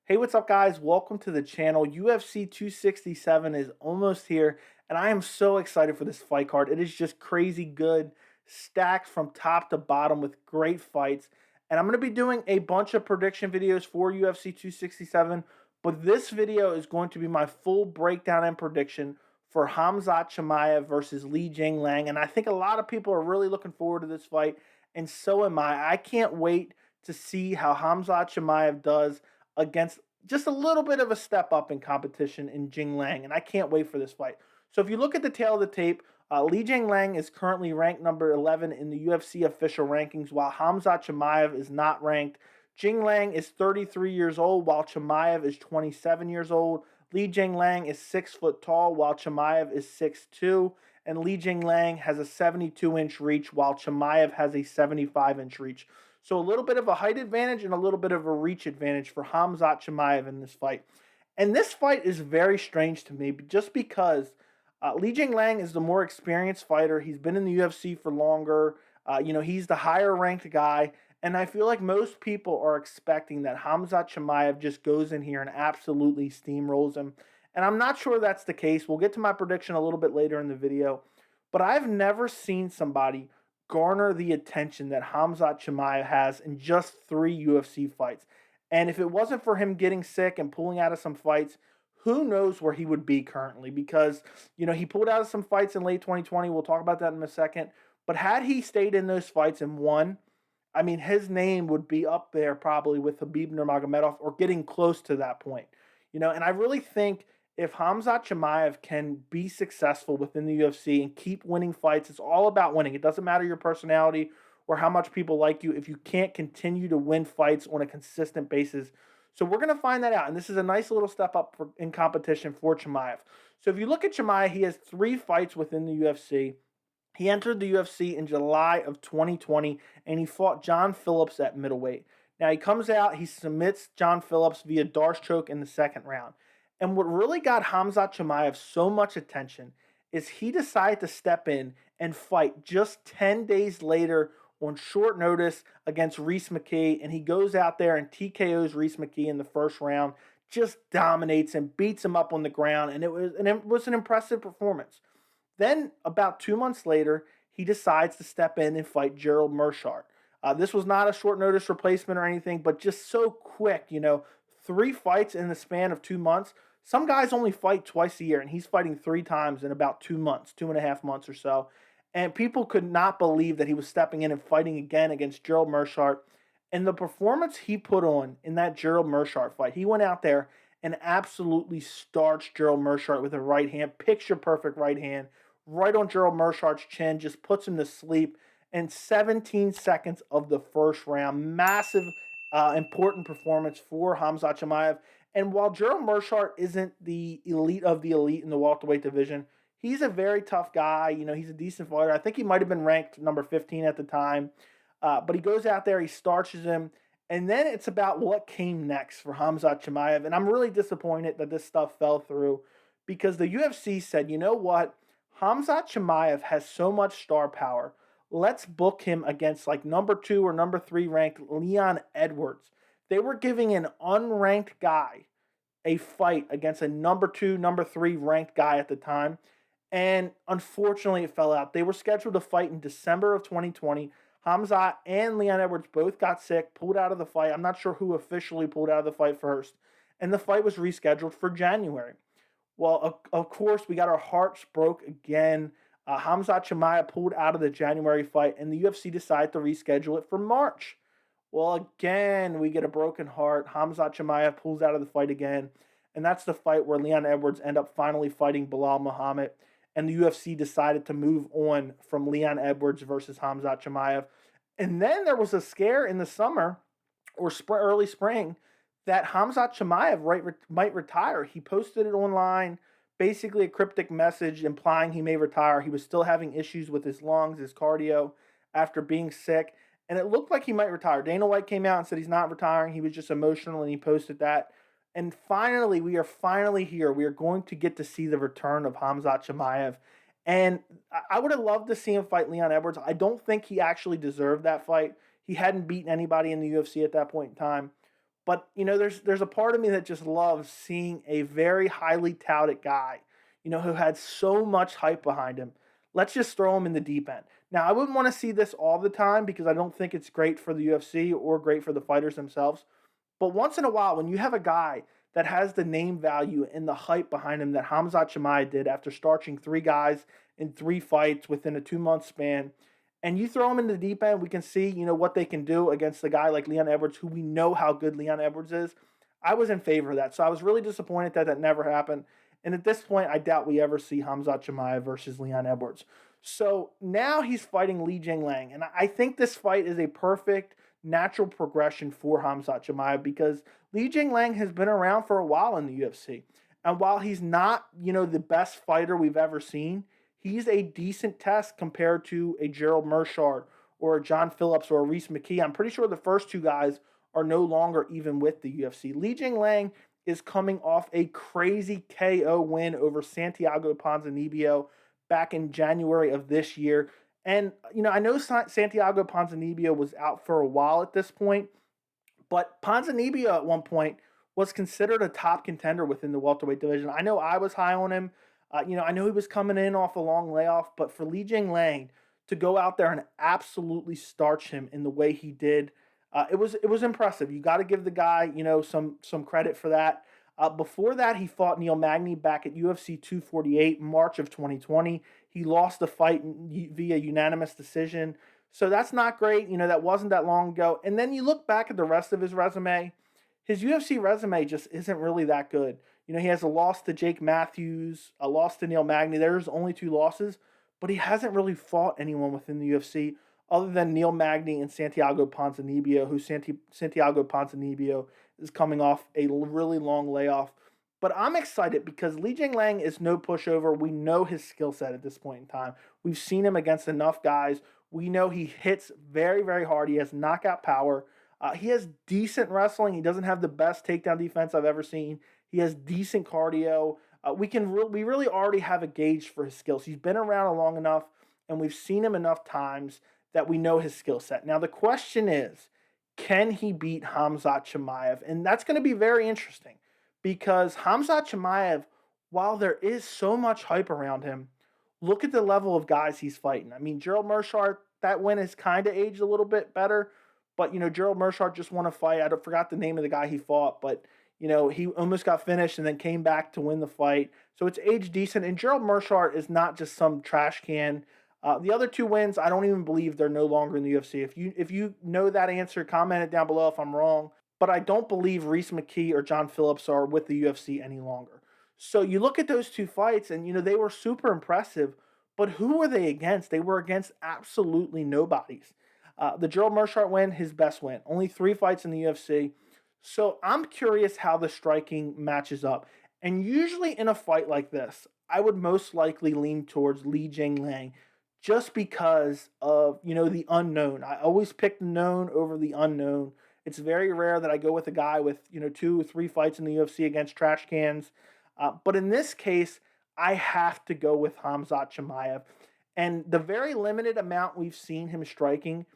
Hey, what's up, guys? Welcome to the channel. UFC 267 is almost here, and I am so excited for this fight card. It is just crazy good, stacked from top to bottom with great fights. And I'm going to be doing a bunch of prediction videos for UFC 267, but this video is going to be my full breakdown and prediction for Khamzat Chimaev versus Li JingLiang. And I think a lot of people are really looking forward to this fight, and so am I. I can't wait to see how Khamzat Chimaev does against just a little bit of a step up in competition in JingLiang, and I can't wait for this fight. So if you look at the tail of the tape, Li JingLiang is currently ranked number 11 in the UFC official rankings, while Khamzat Chimaev is not ranked. JingLiang is 33 years old, while Chimaev is 27 years old. Li JingLiang is 6 foot tall, while Chimaev is 6'2", and Li JingLiang has a 72-inch reach, while Chimaev has a 75-inch reach. So a little bit of a height advantage and a little bit of a reach advantage for Khamzat Chimaev in this fight. And this fight is very strange to me just because Li Jingliang is the more experienced fighter. He's been in the UFC for longer. He's the higher ranked guy. And I feel like most people are expecting that Khamzat Chimaev just goes in here and absolutely steamrolls him. And I'm not sure that's the case. We'll get to my prediction a little bit later in the video. But I've never seen somebody garner the attention that Khamzat Chimaev has in just 3 UFC fights. And if it wasn't for him getting sick and pulling out of some fights, who knows where he would be currently? Because, he pulled out of some fights in late 2020. We'll talk about that in a second. But had he stayed in those fights and won, I mean, his name would be up there probably with Khabib Nurmagomedov or getting close to that point. And I really think if Khamzat Chimaev can be successful within the UFC and keep winning fights, it's all about winning. It doesn't matter your personality or how much people like you if you can't continue to win fights on a consistent basis. So we're going to find that out. And this is a nice little step up in competition for Chimaev. So if you look at Chimaev, he has 3 fights within the UFC. He entered the UFC in July of 2020, and he fought John Phillips at middleweight. Now, he comes out, he submits John Phillips via Darce choke in the second round. And what really got Khamzat Chimaev so much attention is he decided to step in and fight just 10 days later on short notice against Reese McKee, and he goes out there and TKOs Reese McKee in the first round, just dominates him, beats him up on the ground, and it was an impressive performance. Then, about 2 months later, he decides to step in and fight Gerald Meerschaert. This was not a short notice replacement or anything, but just so quick, 3 fights in the span of 2 months. Some guys only fight twice a year, and he's fighting 3 times in about 2 months, 2.5 months or so. And people could not believe that he was stepping in and fighting again against Gerald Meerschaert. And the performance he put on in that Gerald Meerschaert fight, he went out there and absolutely starched Gerald Meerschaert with a right hand, picture perfect right hand, right on Gerald Meerschaert's chin, just puts him to sleep in 17 seconds of the first round. Massive, important performance for Khamzat Chimaev. And while Gerald Meerschaert isn't the elite of the elite in the welterweight division, he's a very tough guy. He's a decent fighter. I think he might have been ranked number 15 at the time. But he goes out there, he starches him. And then it's about what came next for Khamzat Chimaev. And I'm really disappointed that this stuff fell through because the UFC said, you know what? Khamzat Chimaev has so much star power. Let's book him against like number 2 or number 3 ranked Leon Edwards. They were giving an unranked guy a fight against a number 2, number 3 ranked guy at the time. And unfortunately, it fell out. They were scheduled to fight in December of 2020. Khamzat and Leon Edwards both got sick, pulled out of the fight. I'm not sure who officially pulled out of the fight first. And the fight was rescheduled for January. Well, of course, we got our hearts broke again. Khamzat Chimaev pulled out of the January fight, and the UFC decided to reschedule it for March. Well, again, we get a broken heart. Khamzat Chimaev pulls out of the fight again, and that's the fight where Leon Edwards ended up finally fighting Bilal Muhammad, and the UFC decided to move on from Leon Edwards versus Khamzat Chimaev. And then there was a scare in the summer or early spring that Khamzat Chimaev might retire. He posted it online, basically a cryptic message implying he may retire. He was still having issues with his lungs, his cardio after being sick, and it looked like he might retire. Dana White came out and said he's not retiring. He was just emotional, and he posted that. And finally, we are finally here. We are going to get to see the return of Khamzat Chimaev. And I would have loved to see him fight Leon Edwards. I don't think he actually deserved that fight. He hadn't beaten anybody in the UFC at that point in time. But, there's a part of me that just loves seeing a very highly touted guy, who had so much hype behind him. Let's just throw him in the deep end. Now, I wouldn't want to see this all the time because I don't think it's great for the UFC or great for the fighters themselves. But once in a while, when you have a guy that has the name value and the hype behind him that Khamzat Chimaev did after starching three guys in three fights within a 2 month span, and you throw him in the deep end, we can see, what they can do against a guy like Leon Edwards, who we know how good Leon Edwards is. I was in favor of that. So I was really disappointed that that never happened. And at this point, I doubt we ever see Khamzat Chimaev versus Leon Edwards. So now he's fighting Li JingLiang. And I think this fight is a perfect natural progression for Khamzat Chimaev because Li JingLiang has been around for a while in the UFC. And while he's not, the best fighter we've ever seen, he's a decent test compared to a Gerald Meerschaert or a John Phillips or a Reese McKee. I'm pretty sure the first two guys are no longer even with the UFC. Li JingLiang is coming off a crazy KO win over Santiago Ponzinibbio back in January of this year. And, I know Santiago Ponzinibbio was out for a while at this point, but Ponzinibbio at one point was considered a top contender within the welterweight division. I know I was high on him. I know he was coming in off a long layoff, but for Li Jingliang to go out there and absolutely starch him in the way he did, it was impressive. You got to give the guy, some credit for that. Before that, he fought Neil Magny back at UFC 248, March of 2020. He lost the fight via unanimous decision. So that's not great. That wasn't that long ago. And then you look back at the rest of his resume, his UFC resume just isn't really that good. He has a loss to Jake Matthews, a loss to Neil Magny. There's only two losses, but he hasn't really fought anyone within the UFC other than Neil Magny and Santiago Ponzinibbio, who Santiago Ponzinibbio is coming off a really long layoff. But I'm excited because Li Jingliang is no pushover. We know his skill set at this point in time. We've seen him against enough guys. We know he hits very, very hard. He has knockout power. He has decent wrestling. He doesn't have the best takedown defense I've ever seen. He has decent cardio. We really already have a gauge for his skills. He's been around long enough, and we've seen him enough times that we know his skill set. Now the question is, can he beat Khamzat Chimaev? And that's going to be very interesting because Khamzat Chimaev, while there is so much hype around him, look at the level of guys he's fighting. I mean, Gerald Meerschaert, that win has kind of aged a little bit better, but Gerald Meerschaert just won a fight. I forgot the name of the guy he fought, but he almost got finished and then came back to win the fight. So it's aged decent. And Gerald Meerschaert is not just some trash can. The other two wins, I don't even believe they're no longer in the UFC. If you know that answer, comment it down below if I'm wrong. But I don't believe Reese McKee or John Phillips are with the UFC any longer. So you look at those two fights, and they were super impressive. But who were they against? They were against absolutely nobodies. The Gerald Meerschaert win, his best win. Only 3 fights in the UFC. So I'm curious how the striking matches up. And usually in a fight like this, I would most likely lean towards Li Jingliang just because of, the unknown. I always pick the known over the unknown. It's very rare that I go with a guy with, 2 or 3 fights in the UFC against trash cans. But in this case, I have to go with Khamzat Chimaev. And the very limited amount we've seen him striking,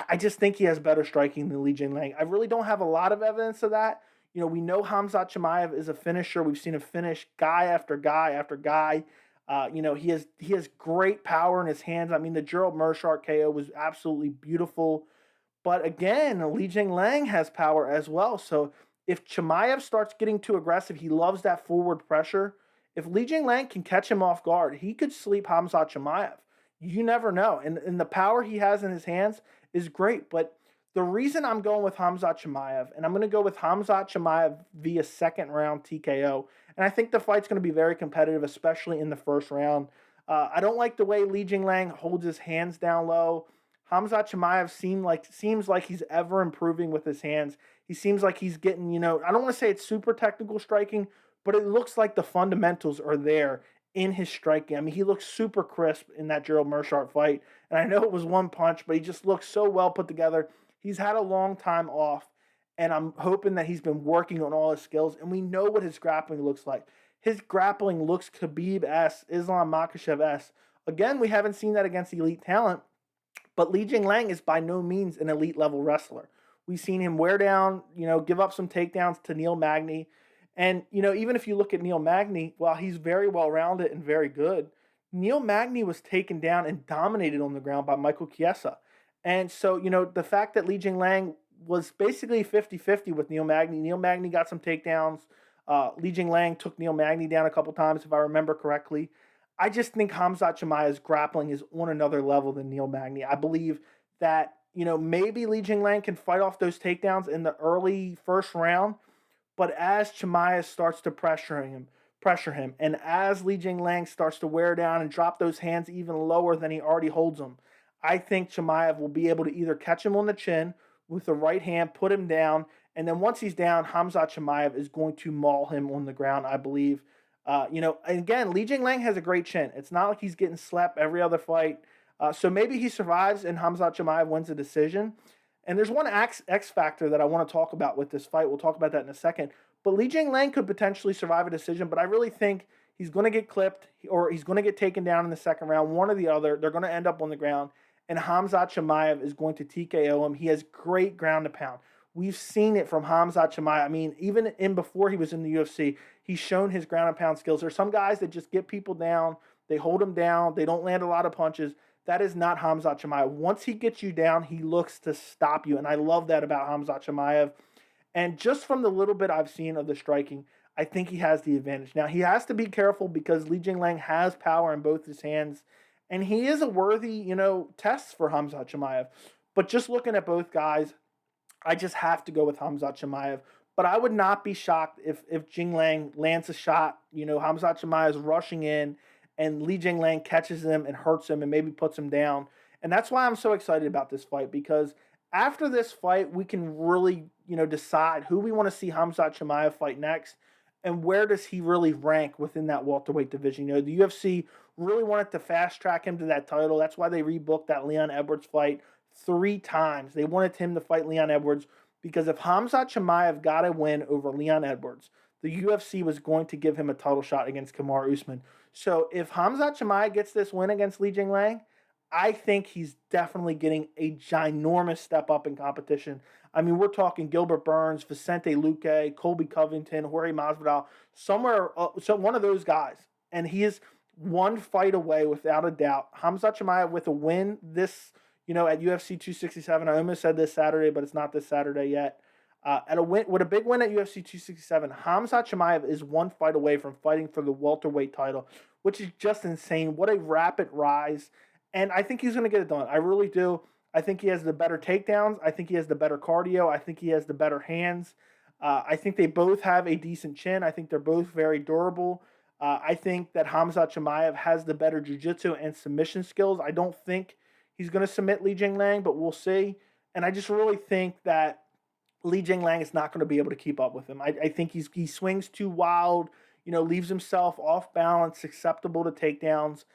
I just think he has better striking than Li Jingliang. I really don't have a lot of evidence of that. We know Khamzat Chimaev is a finisher. We've seen him finish guy after guy after guy. He has great power in his hands. I mean, the Gerald Meerschaert KO was absolutely beautiful. But again, Li Jingliang has power as well. So if Chimaev starts getting too aggressive, he loves that forward pressure. If Li Jingliang can catch him off guard, he could sleep Khamzat Chimaev. You never know. And the power he has in his hands is great. But the reason I'm going with Khamzat Chimaev, and I'm going to go with Khamzat Chimaev via second round TKO, and I think the fight's going to be very competitive, especially in the first round. I don't like the way Li Jingliang holds his hands down low. Khamzat Chimaev seems like he's ever improving with his hands. He seems like he's getting, I don't want to say it's super technical striking, but it looks like the fundamentals are there in his striking. I mean, he looks super crisp in that Gerald Meerschaert fight. And I know it was one punch, but he just looks so well put together. He's had a long time off, and I'm hoping that he's been working on all his skills. And we know what his grappling looks like. His grappling looks Khabib-esque, Islam Makhachev-esque. Again, we haven't seen that against elite talent, but Li Jingliang is by no means an elite level wrestler. We've seen him wear down, give up some takedowns to Neil Magny. And, even if you look at Neil Magny, while he's very well rounded and very good, Neil Magny was taken down and dominated on the ground by Michael Chiesa. And so, the fact that Li JingLiang was basically 50-50 with Neil Magny got some takedowns. Li JingLiang took Neil Magny down a couple times, if I remember correctly. I just think Khamzat Chimaev's grappling is on another level than Neil Magny. I believe that, maybe Li JingLiang can fight off those takedowns in the early first round, but as Chimaev starts to pressure him, and as Li JingLiang starts to wear down and drop those hands even lower than he already holds them, I think Chimaev will be able to either catch him on the chin with the right hand, put him down, and then once he's down, Khamzat Chimaev is going to maul him on the ground, I believe. And again, Li Jingliang has a great chin. It's not like he's getting slapped every other fight. So maybe he survives and Khamzat Chimaev wins a decision. And there's one X factor that I want to talk about with this fight. We'll talk about that in a second. But Li Jingliang could potentially survive a decision, but I really think he's going to get clipped or he's going to get taken down in the second round, one or the other. They're going to end up on the ground, and Khamzat Chimaev is going to TKO him. He has great ground to pound. We've seen it from Khamzat Chimaev. I mean, even in before he was in the UFC, he's shown his ground and pound skills. There's some guys that just get people down, they hold them down, they don't land a lot of punches. That is not Khamzat Chimaev. Once he gets you down, he looks to stop you, and I love that about Khamzat Chimaev. And just from the little bit I've seen of the striking, I think he has the advantage. Now, he has to be careful because Li Jingliang has power in both his hands, and he is a worthy, test for Khamzat Chimaev. But just looking at both guys, I just have to go with Khamzat Chimaev. But I would not be shocked if Jingliang lands a shot. Khamzat Chimaev is rushing in, and Li Jingliang catches him and hurts him and maybe puts him down. And that's why I'm so excited about this fight, because after this fight, we can really, decide who we want to see Khamzat Chimaev fight next and where does he really rank within that welterweight division. The UFC really wanted to fast track him to that title. That's why they rebooked that Leon Edwards fight 3 times. They wanted him to fight Leon Edwards because if Khamzat Chimaev got a win over Leon Edwards, the UFC was going to give him a title shot against Kamaru Usman. So if Khamzat Chimaev gets this win against Li Jingliang, I think he's definitely getting a ginormous step up in competition. I mean, we're talking Gilbert Burns, Vicente Luque, Colby Covington, Jorge Masvidal, one of those guys. And he is one fight away, without a doubt. Khamzat Chimaev with a win this, at UFC 267. I almost said this Saturday, but it's not this Saturday yet. With a big win at UFC 267, Khamzat Chimaev is one fight away from fighting for the welterweight title, which is just insane. What a rapid rise. And I think he's going to get it done. I really do. I think he has the better takedowns. I think he has the better cardio. I think he has the better hands. I think they both have a decent chin. I think they're both very durable. I think that Khamzat Chimaev has the better jiu-jitsu and submission skills. I don't think he's going to submit Li Jingliang, but we'll see. And I just really think that Li Jingliang is not going to be able to keep up with him. I think he swings too wild, leaves himself off balance, susceptible to takedowns.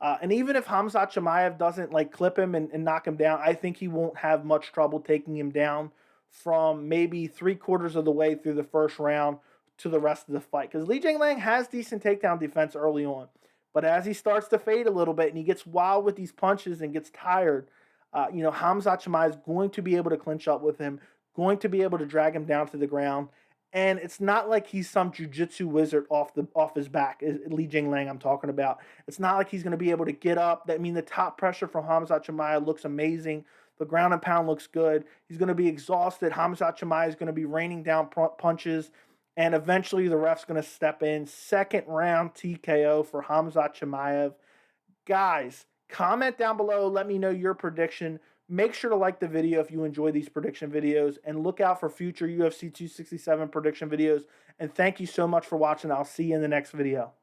And even if Khamzat Chimaev doesn't clip him and knock him down, I think he won't have much trouble taking him down from maybe 3/4 of the way through the first round to the rest of the fight. Because Li Jingliang has decent takedown defense early on. But as he starts to fade a little bit and he gets wild with these punches and gets tired, Khamzat Chimaev is going to be able to clinch up with him, going to be able to drag him down to the ground. And it's not like he's some jiu-jitsu wizard off his back, Li Jingliang I'm talking about. It's not like he's going to be able to get up. The top pressure from Khamzat Chimaev looks amazing. The ground and pound looks good. He's going to be exhausted. Khamzat Chimaev is going to be raining down punches. And eventually the ref's going to step in. Second round TKO for Khamzat Chimaev. Guys, comment down below. Let me know your prediction. Make sure to like the video if you enjoy these prediction videos, and look out for future UFC 267 prediction videos. And thank you so much for watching. I'll see you in the next video.